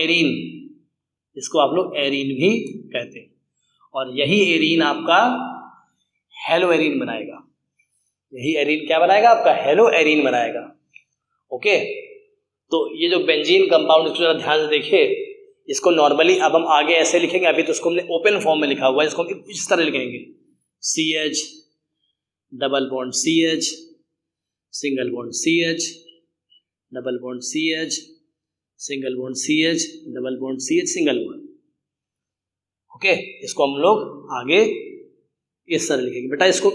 एरीन भी कहते हैं। और यही एरीन आपका हेलो एरीन बनाएगा। यही एरीन क्या बनाएगा? आपका हेलो एरीन बनाएगा। ओके, तो ये जो बेंजीन कंपाउंड, इसको जरा ध्यान से देखिए। इसको नॉर्मली अब हम आगे ऐसे लिखेंगे, अभी तो इसको हमने ओपन फॉर्म में लिखा हुआ है, इसको हम इस तरह लिखेंगे CH double bond CH, single bond CH, double bond CH, single bond CH, double bond CH, single bond. Okay, इसको हम लोग आगे इस तरह लिखेंगे। बेटा इसको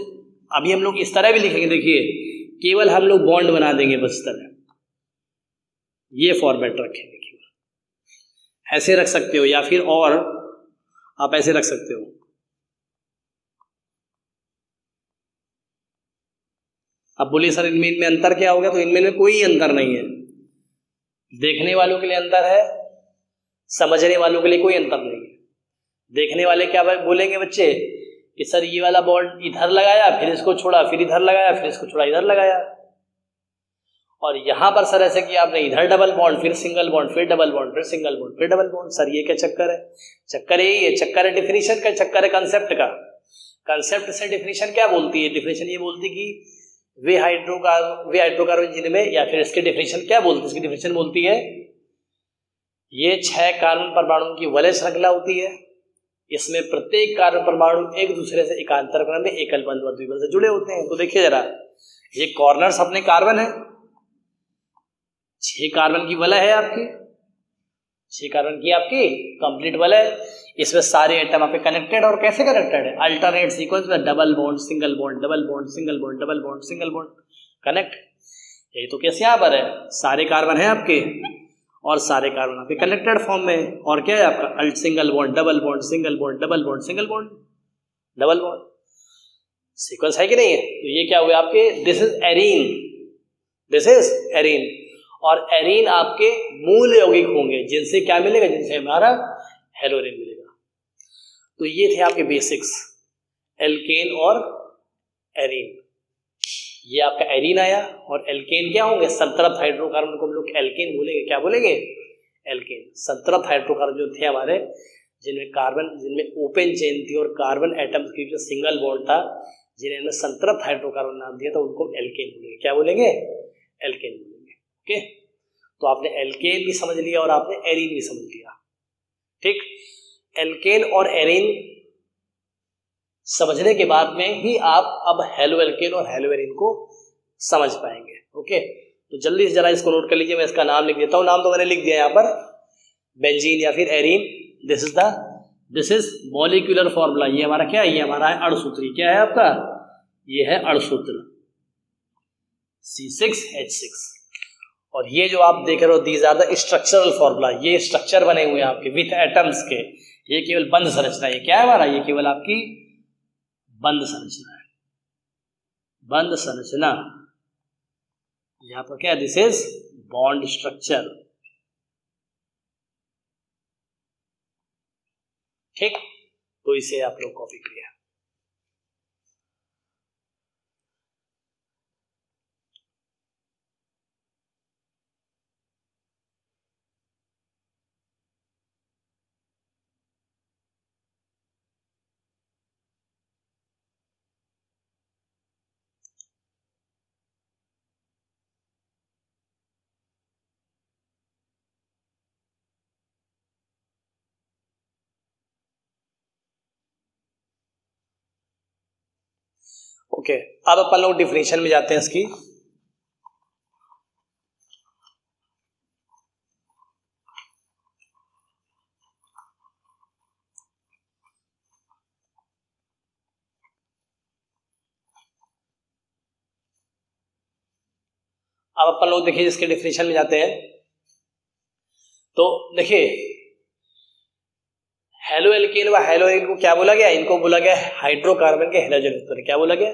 अभी हम लोग इस तरह भी लिखेंगे। देखिए केवल हम लोग बॉन्ड बना देंगे बस, इस तरह ये फॉर्मेट रखेंगे। केवल ऐसे रख सकते हो, या फिर और आप ऐसे रख सकते हो। अब बोलिए सर इनमें अंतर क्या हो गया? तो इनमें कोई अंतर नहीं है। देखने वालों के लिए अंतर है, समझने वालों के लिए कोई अंतर नहीं है। देखने वाले क्या बोलेंगे बच्चे कि सर ये वाला बॉन्ड इधर लगाया, फिर इसको छोड़ा, फिर इधर लगाया, फिर इसको छोड़ा, इधर लगाया। और यहां पर सर ऐसे कि आपने इधर डबल बॉन्ड, फिर सिंगल बॉन्ड, फिर डबल बॉन्ड, फिर सिंगल बॉन्ड, फिर डबल बॉन्ड। सर ये क्या चक्कर है? चक्कर यही है, चक्कर है डिफिनीशन का, चक्कर है कंसेप्ट का। कंसेप्ट से डिफिनीशन क्या बोलती है? डिफिनीशन ये बोलती कि वे हाइड्रोकार्बन जिनमें, या फिर इसके डेफिनेशन क्या बोलती है? इसकी डेफिनेशन बोलती है ये 6 कार्बन परमाणुओं की वलय श्रृंखला होती है। इसमें प्रत्येक कार्बन परमाणु एक दूसरे से एकांतर क्रम में एकल बंध व द्विबंध से जुड़े होते हैं। तो देखिए जरा, ये कॉर्नर्स अपने कार्बन है, 6 कार्बन की वलय है आपकी, 6 कार्बन की आपकी कंप्लीट वलय। इसमें सारे एटम आपके कनेक्टेड, और कैसे कनेक्टेड है? अल्टरनेट सीक्वेंस में, double bond single bond, double bond single bond, double bond single bond, connect. यही तो केस यहाँ पर है, सारे कार्बन है आपके और सारे कार्बन आपके कनेक्टेड फॉर्म में, और क्या है आपका single bond double bond single bond double bond single bond double bond, sequence है कि नहीं है। तो ये क्या हुए आपके, this is arene, this is arene, और एरीन आपके मूल यौगिक होंगे जिनसे क्या मिलेगा, जिनसे हमारा हेलोरिन मिलेगा। तो ये थे आपके बेसिक्स, एल्केन और एरीन। ये आपका एरीन आया, और एल्केन क्या होंगे, संतृप्त हाइड्रोकार्बन को हम लोग एल्केन बोलेंगे, क्या बोलेंगे, एल्केन। संतृप्त हाइड्रोकार्बन जो थे हमारे, जिनमें कार्बन, जिनमें ओपन चेन थी और कार्बन एटम्स के बीच सिंगल बॉन्ड था, जिन्हें हमने संतृप्त हाइड्रोकार्बन नाम दिया था, उनको एल्केन बोलेंगे, क्या बोलेंगे, एल्केन बोलेंगे। ओके, तो आपने एल्केन भी समझ लिया और आपने एरीन भी समझ लिया। ठीक, एल्केन और एरीन समझने के बाद में ही आप अब हेलो एल्केन और हेलो एरीन को समझ पाएंगे। ओके, तो जल्दी से जरा इसको नोट कर लीजिए, मैं इसका नाम लिख देता हूं। नाम तो मैंने लिख दिया यहाँ पर, बेंजीन या फिर arene. This is molecular formula. ये हमारा क्या है, ये हमारा है अणुसूत्री। क्या है आपका, ये है अणुसूत्र C6H6। और ये जो आप देख रहे हो, these are the structural formula. ये स्ट्रक्चर बने हुए हैं आपके विथ एटम्स के। ये केवल बंद संरचना, ये क्या है हमारा, ये केवल आपकी बंद संरचना है, बंद संरचना। यहां पर क्या है, दिस इज बॉन्ड स्ट्रक्चर। ठीक, तो इसे आप लोग कॉपी करिए। ओके, अब अपन लोग डिफिनेशन में जाते हैं इसकी। अब अपन लोग देखिए इसके डिफिनेशन में जाते हैं। तो देखिए, हेलो एल्केन व हेलो एरीन को क्या बोला गया, इनको बोला गया हाइड्रोकार्बन के हेलोजन व्युत्पन्न। क्या बोला गया,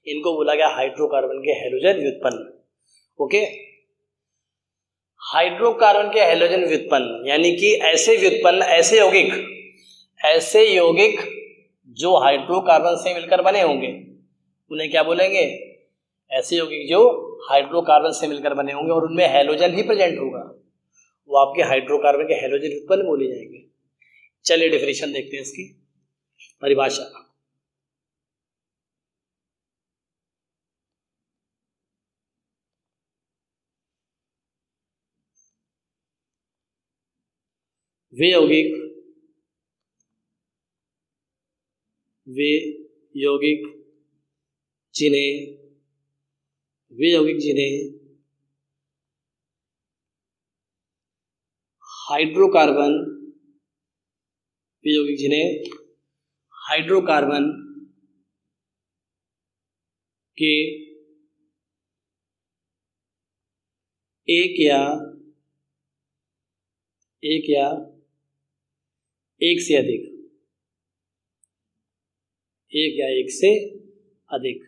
इनको बोला गया हाइड्रोकार्बन के हेलोजन व्युत्पन्न। ओके, हाइड्रोकार्बन के हेलोजन व्युत्पन्न यानी कि ऐसे व्युत्पन्न, ऐसे यौगिक जो हाइड्रोकार्बन से मिलकर बने होंगे, उन्हें क्या बोलेंगे, ऐसे यौगिक जो हाइड्रोकार्बन से मिलकर बने होंगे और उनमें हेलोजन ही प्रेजेंट होगा, वो आपके हाइड्रोकार्बन के हेलोजन व्युत्पन्न बोले जाएंगे। चलिए डेफिनेशन देखते हैं इसकी परिभाषा। वे यौगिक जिन्हें हाइड्रोकार्बन के एक या एक से अधिक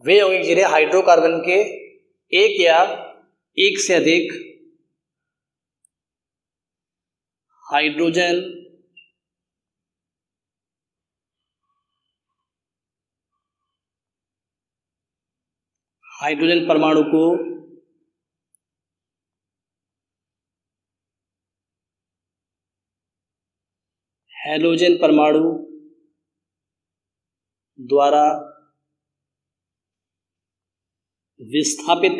वे यौगिक जिन्हें हाइड्रोकार्बन के एक या एक से अधिक हाइड्रोजन परमाणु को हैलोजन परमाणु द्वारा विस्थापित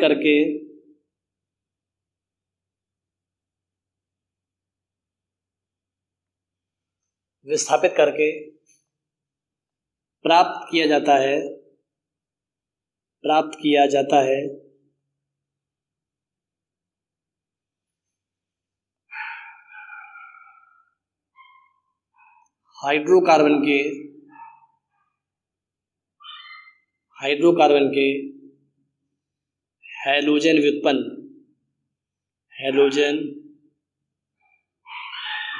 करके प्राप्त किया जाता है हाइड्रोकार्बन के हैलोजन व्युत्पन्न, हैलोजन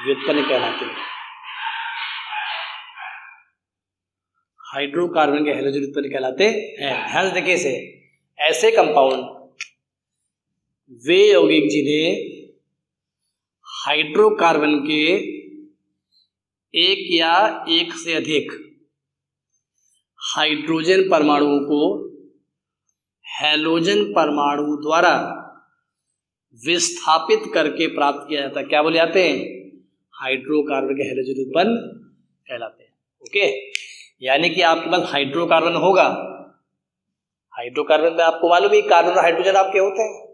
व्युत्पन्न कहलाते हैं। हाइड्रोकार्बन के हैलोजन व्युत्पन्न कहलाते हैं। ध्यान से देखिए इसे, ऐसे कंपाउंड वे यौगिक जिन्हें हाइड्रोकार्बन के एक या एक से अधिक हाइड्रोजन परमाणुओं को हैलोजन परमाणु द्वारा विस्थापित करके प्राप्त किया जाता है, क्या बोले जाते हैं? हाइड्रोकार्बन के हैलोजन व्युत्पन्न कहलाते हैं। ओके, यानी कि आपके पास हाइड्रोकार्बन होगा, हाइड्रोकार्बन में आपको मालूम है कार्बन और हाइड्रोजन आपके होते हैं।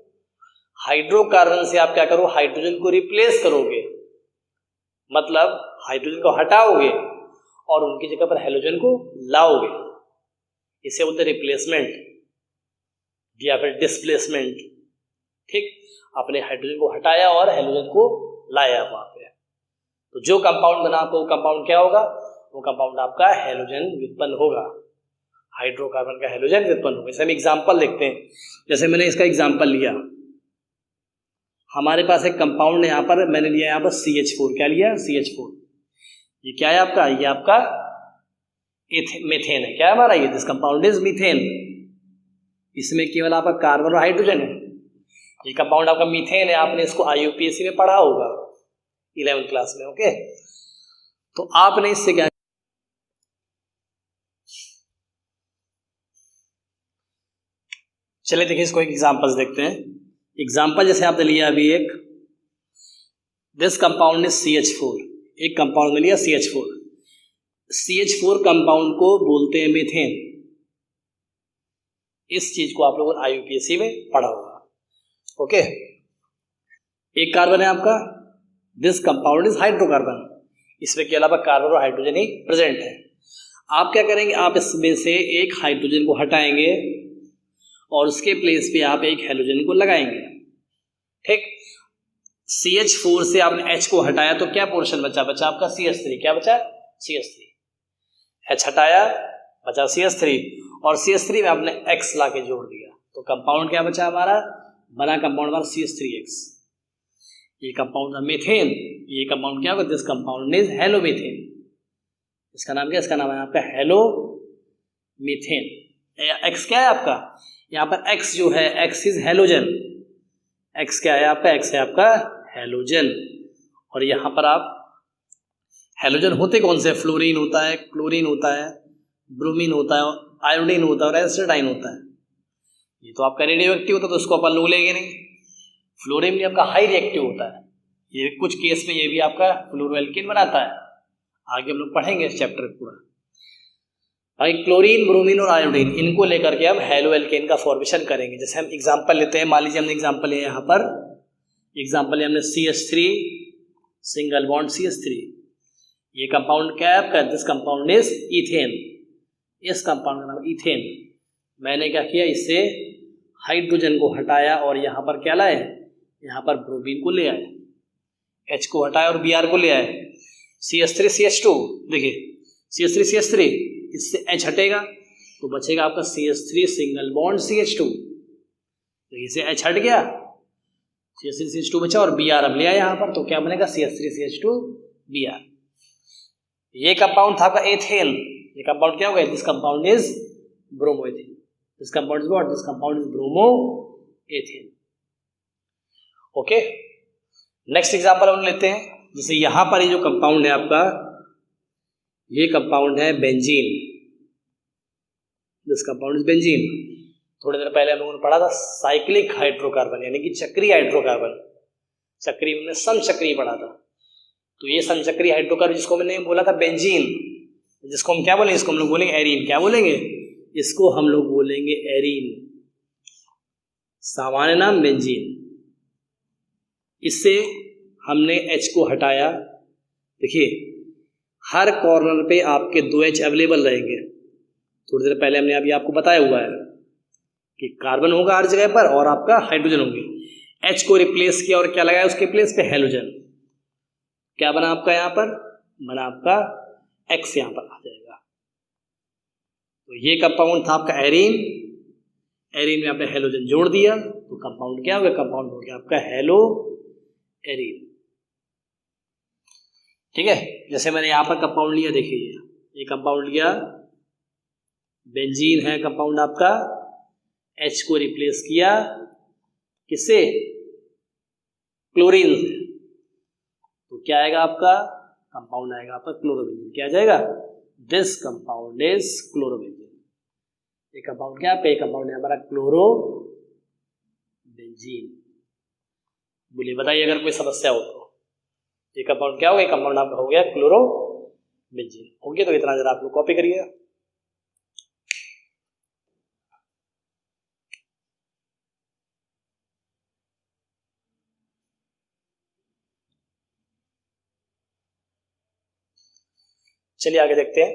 हाइड्रोकार्बन से आप क्या करो, हाइड्रोजन को रिप्लेस करोगे, मतलब हाइड्रोजन को हटाओगे और उनकी जगह पर हैलोजन को लाओगे। इसे बोलते हैं रिप्लेसमेंट या फिर डिस्प्लेसमेंट। ठीक, अपने हाइड्रोजन को हटाया और हैलोजन को लाया वहां पे। तो जो कंपाउंड बना आपको, वो कंपाउंड क्या होगा? वो कंपाउंड आपका हैलोजन व्युत्पन्न होगा, हाइड्रोकार्बन का हैलोजन व्युत्पन्न होगा। जैसे हम एग्जांपल देखते हैं, जैसे मैंने इसका एग्जांपल लिया, हमारे पास एक कंपाउंड है, यहाँ पर मैंने लिया यहाँ पर CH4। क्या लिया? CH4। ये क्या है आपका? ये आपका मीथेन है। क्या है हमारा? ये दिस कंपाउंड इज मीथेन। इसमें केवल आपका कार्बन और हाइड्रोजन है। ये कंपाउंड आपका मीथेन है, आपने इसको IUPAC में पढ़ा होगा 11th क्लास में। ओके, तो आपने इससे क्या, चलिए देखिए इसको एक एग्जांपल्स देखते हैं। एग्जांपल जैसे आपने लिया अभी एक, दिस कंपाउंड इज CH4। एक कंपाउंड में लिया CH4। CH4 कंपाउंड को बोलते हैं मीथेन। इस चीज को आप लोगों ने IUPAC में पढ़ा होगा। ओके, एक कार्बन है आपका, दिस कंपाउंड इज हाइड्रोकार्बन। इसमें के अलावा कार्बन और हाइड्रोजन ही प्रेजेंट है। आप क्या करेंगे, आप इसमें से एक हाइड्रोजन को हटाएंगे और उसके प्लेस पे आप एक हैलोजन को लगाएंगे। ठीक, CH4 से आपने H को हटाया तो क्या पोर्शन बचा? बचा आपका CH3। क्या बचा? CH3। H हटाया, बचा CH3, और CH3 में आपने X ला के जोड़ दिया, तो कंपाउंड क्या बचा हमारा? बना कंपाउंड हमारा CH3X। ये कंपाउंड है मीथेन। ये कंपाउंड क्या होगा? This compound is halomethane. इसका नाम क्या? इसका नाम है आपका हेलोमीथेन। X क्या है आपका? यहाँ पर X जो है, X इज हेलोजन। X क्या है आपका? X है आपका हेलोजन। और यहाँ पर आप हेलोजन होते कौन से? फ्लोरीन होता है, क्लोरीन होता है, ब्रोमीन होता है, आयोडीन होता है और एसिडाइन होता है। ये तो आपका रेडियो एक्टिव होता है, तो उसको अपन लोग लेंगे नहीं। फ्लोरीन भी आपका हाई रिएक्टिव होता है, ये कुछ केस में ये भी आपका फ्लोरोएल्केन बनाता है। आगे हम लोग पढ़ेंगे इस चैप्टर पूरा। भाई क्लोरीन, ब्रोमीन और आयोडीन, इनको लेकर के हम हेलोएल्केन का फॉर्मेशन करेंगे। जैसे हम एग्जांपल लेते हैं, मान लीजिए हमने एग्जांपल लिया यहाँ पर, एग्जांपल हमने CH3 सिंगल बॉन्ड CH3। ये कंपाउंड क्या है आपका? This compound is ethane. इस कंपाउंड का नाम इथेन। मैंने क्या किया, इससे हाइड्रोजन को हटाया और यहाँ पर क्या लाए? यहाँ पर ब्रोमीन को ले आए, H को हटाया और Br को ले आए। CH3 CH2, देखिए CH3 CH3, इससे H हटेगा तो बचेगा आपका CH3 सिंगल बॉन्ड CH2। तो इसे H हट गया, CH3 CH2 बचा और Br अब ले आया यहाँ पर, तो क्या बनेगा? CH3 CH2 Br। ये कंपाउंड था आपका एथेन। ये कंपाउंड क्या होगा? This compound is bromoethane. This compound is what? This compound is bromoethane. Okay, next example हम लेते हैं। जैसे यहां पर ये जो कंपाउंड है आपका, ये कंपाउंड है benzene. This compound is benzene. थोड़ी देर पहले हम लोगों ने पढ़ा था साइक्लिक हाइड्रोकार्बन, यानी कि चक्रीय हाइड्रोकार्बन। चक्रीय में समचक्रीय पढ़ा था। तो ये समचक्रीय हाइड्रोकार्बन जिसको मैंने बोला था बेंजीन, जिसको हम क्या बोलेंगे? इसको हम लोग बोलेंगे एरीन। क्या बोलेंगे? इसको हम लोग बोलेंगे एरीन। सामान्य नाम बेंजीन। इससे हमने H को हटाया। देखिए हर कॉर्नर पे आपके 2H अवेलेबल रहेंगे। थोड़ी देर पहले हमने अभी आपको बताया हुआ है कि कार्बन होगा हर जगह पर और आपका हाइड्रोजन होंगे। H को रिप्लेस किया और क्या लगाया उसके प्लेस पे? हेलोजन। क्या बना आपका? यहाँ पर बना आपका X, यहाँ पर आ जाएगा। तो ये कंपाउंड था आपका एरीन। एरीन में आपने हेलोजन जोड़ दिया तो कंपाउंड क्या हो गया, कंपाउंड हो गया आपका हेलो एरीन। ठीक है, जैसे मैंने यहां पर कंपाउंड लिया, देखिए ये कंपाउंड लिया, बेंजीन है कंपाउंड आपका, H को रिप्लेस किया किससे, क्लोरीन से, तो क्या आएगा आपका कंपाउंड आएगा आपका क्लोरोबेंजीन। क्या आ जाएगा, दिस कंपाउंड इज क्लोरोबेंजीन। ये कंपाउंड क्या है, कंपाउंड है हमारा क्लोरोबेंजीन। बोलिए बताइए अगर कोई समस्या हो तो, ये कंपाउंड क्या हो गया, कंपाउंड आपका हो गया क्लोरोबेंजीन। हो गया, तो इतना जरा आप लोग कॉपी करिए। चलिए आगे देखते हैं।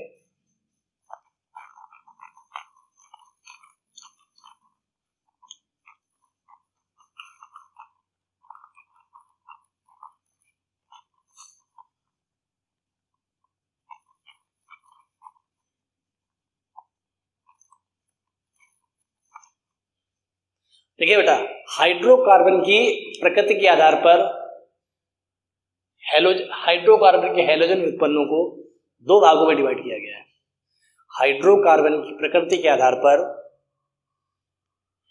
देखिए बेटा, हाइड्रोकार्बन की प्रकृति के आधार पर हाइड्रोकार्बन के हैलोजन व्युत्पन्नों को दो भागों में डिवाइड किया गया है। हाइड्रोकार्बन की प्रकृति के आधार पर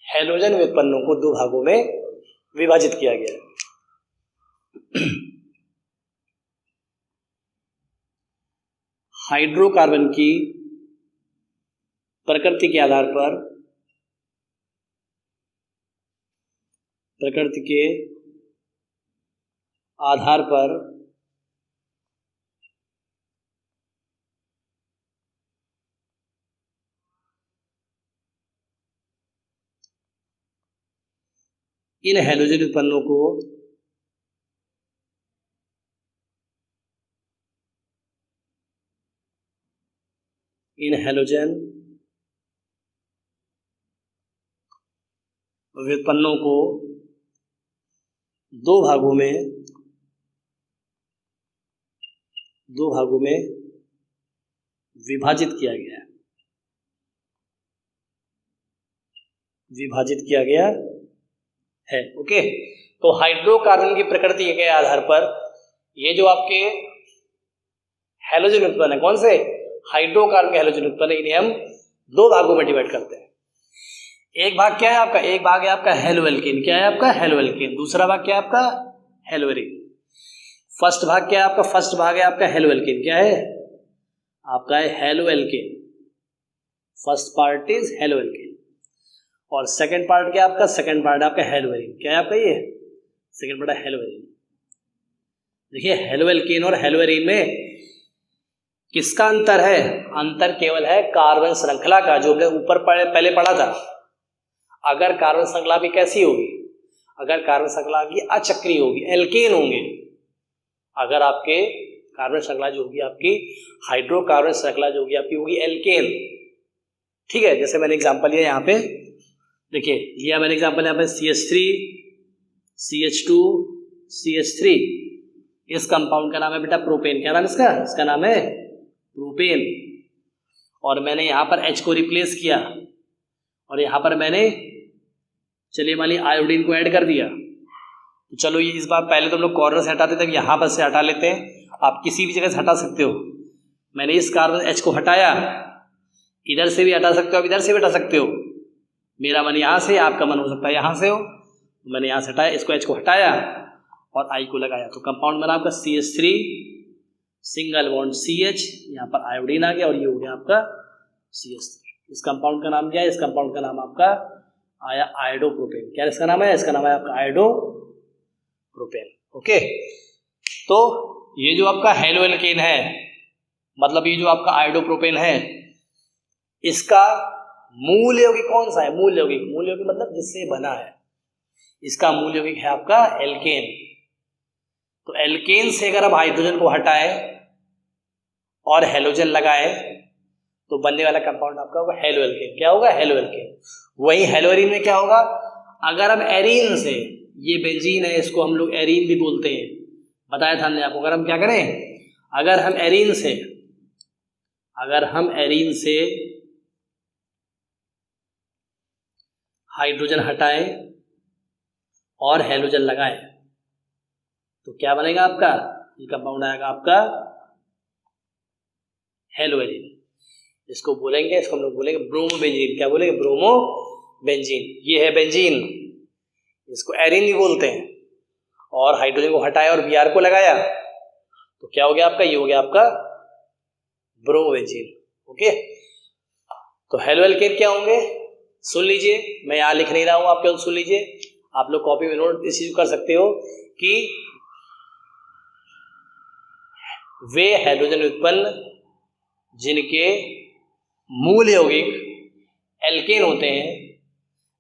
हैलोजन व्युत्पन्नों को दो भागों में विभाजित किया गया है। हाइड्रोकार्बन की प्रकृति के आधार पर इन हैलोजन व्युत्पन्नों को दो भागों में विभाजित किया गया है। ओके, तो हाइड्रोकार्बन की प्रकृति के आधार पर ये जो आपके हैलोजन उत्पन्न है, कौन से, हाइड्रोकार्बन के हैलोजन उत्पन्न, इन्हें हम दो भागों में डिवाइड करते हैं। एक भाग क्या है आपका, एक भाग है आपका हेलोएल्केन। क्या है आपका, हेलोएल्केन। दूसरा भाग क्या है आपका, हेलोएरीन। फर्स्ट भाग क्या है आपका, फर्स्ट भाग है आपका हेलोएल्केन। क्या है आपका, है haloalkane. First part is haloalkane और सेकंड पार्ट क्या है आपका, सेकंड पार्ट आपका हेलोएरीन। क्या है आपका, ये सेकंड पार्ट है हेलोएरीन। देखिए हेलोएल्केन और हेलोएरीन में किसका अंतर है, अंतर केवल है कार्बन श्रृंखला का, जो हमने ऊपर पहले पढ़ा था। अगर कार्बन श्रृंखला भी कैसी होगी, अगर कार्बन श्रृंखला की अचक्रीय होगी, एल्केन होंगे। अगर आपके कार्बन श्रृंखला जो होगी आपकी, हाइड्रोकार्बन श्रृंखला जो होगी आपकी होगी एल्केन। ठीक है, जैसे मैंने एग्जांपल लिया यहाँ पे, देखिए लिया मैंने एग्जांपल यहाँ पे CH3 CH2 CH3। इस कंपाउंड का नाम है बेटा प्रोपेन। क्या नाम इसका, इसका नाम है प्रोपेन। और मैंने यहाँ पर H को रिप्लेस किया और यहाँ पर मैंने, चलिए मान लीजिए आयोडीन को ऐड कर दिया। तो चलो ये इस बार पहले तो हम लोग कॉर्नर से हटाते थे, यहाँ पर से हटा लेते हैं। आप किसी भी जगह से हटा सकते हो। मैंने इस कार्बन H को हटाया, इधर से भी हटा सकते हो, आप इधर से भी हटा सकते हो। मेरा मन यहाँ से, आपका मन हो सकता है यहाँ से हो। मैंने यहाँ से हटाया, इसको H को हटाया और I को लगाया, तो कंपाउंड बना आपका CH3 सिंगल बॉन्ड CH, यहाँ पर आयोडीन आ गया और ये हो गया आपका CH3। इस कंपाउंड का नाम क्या है, इस कंपाउंड का नाम आपका आया आयोडोप्रोपेन। क्या इसका नाम है, इसका नाम है आपका आयोडोप्रोपेन। ओके, तो ये जो आपका हेलोएल्केन है, मतलब ये जो आपका आयोडोप्रोपेन है, इसका मूल यौगिक कौन सा है, मूल यौगिक, मूल यौगिक मतलब जिससे बना है, इसका मूल यौगिक है आपका एल्केन। तो एल्केन से अगर हम हाइड्रोजन को हटाएं और हेलोजन लगाएं तो बनने वाला कंपाउंड आपका होगा हेलोएल्केन। क्या होगा, हेलोएल्केन। वही हेलोएरीन में क्या होगा, अगर हम एरीन से, ये बेंजीन है, इसको हम लोग एरीन भी बोलते हैं, बताया था हमने आपको। अगर हम क्या करें, अगर हम एरीन से हाइड्रोजन हटाएं और हेलोजन लगाएं तो क्या बनेगा आपका, ये कंपाउंड आएगा आपका हेलोएरिन। इसको बोलेंगे, इसको हम लोग बोलेंगे ब्रोमोबेंजीन। क्या बोलेंगे, ब्रोमोबेंजीन। ये है बेंजीन, इसको एरिन भी बोलते हैं। और हाइड्रोजन को हटाया और Br को लगाया तो क्या हो गया आपका, ये हो गया आपका ब्रोमोबेंजीन। ओके, तो हेलो एल्केन क्या होंगे सुन लीजिए, मैं यहां लिख नहीं रहा हूं, आप केवल सुन लीजिए। आप लोग कॉपी में नोट इस चीज कर सकते हो कि वे हेलोजन उत्पन्न जिनके मूल यौगिक एल्केन होते हैं,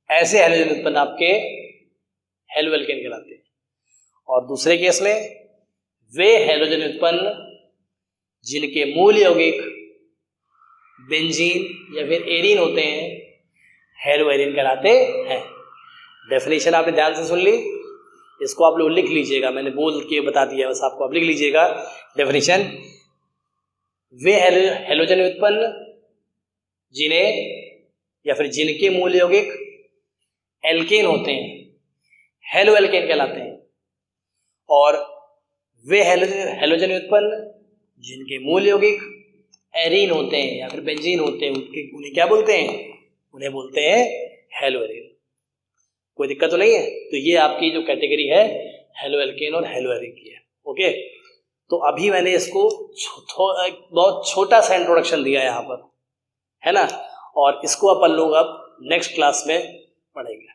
ऐसे हेलोजन उत्पन्न आपके हेलो एल्केन कहलाते हैं। और दूसरे केस में वे हेलोजन उत्पन्न जिनके मूल यौगिक बेंजीन या फिर एरीन होते हैं, हेलो एरीन कहलाते हैं। डेफिनेशन आपने ध्यान से सुन ली, इसको आप लोग लिख लीजिएगा, मैंने बोल के बता दिया बस, आपको आप लिख लीजिएगा डेफिनेशन। वे हेलोजन उत्पन्न जिन्हें या फिर जिनके मूल यौगिक एल्केन होते हैं, हेलो एल्केन कहलाते हैं। और वे हेलोजन उत्पन्न जिनके मूल यौगिक एरीन होते हैं या फिर बेंजीन होते हैं, उन्हें क्या बोलते हैं, उन्हें बोलते हैं हेलो एरीन। कोई दिक्कत तो नहीं है। तो ये आपकी जो कैटेगरी है हेलो एल्केन और हेलो एरीन की है। ओके, तो अभी मैंने इसको बहुत छोटा सा इंट्रोडक्शन दिया यहाँ पर, है ना, और इसको अपन लोग अब नेक्स्ट क्लास में पढ़ेंगे।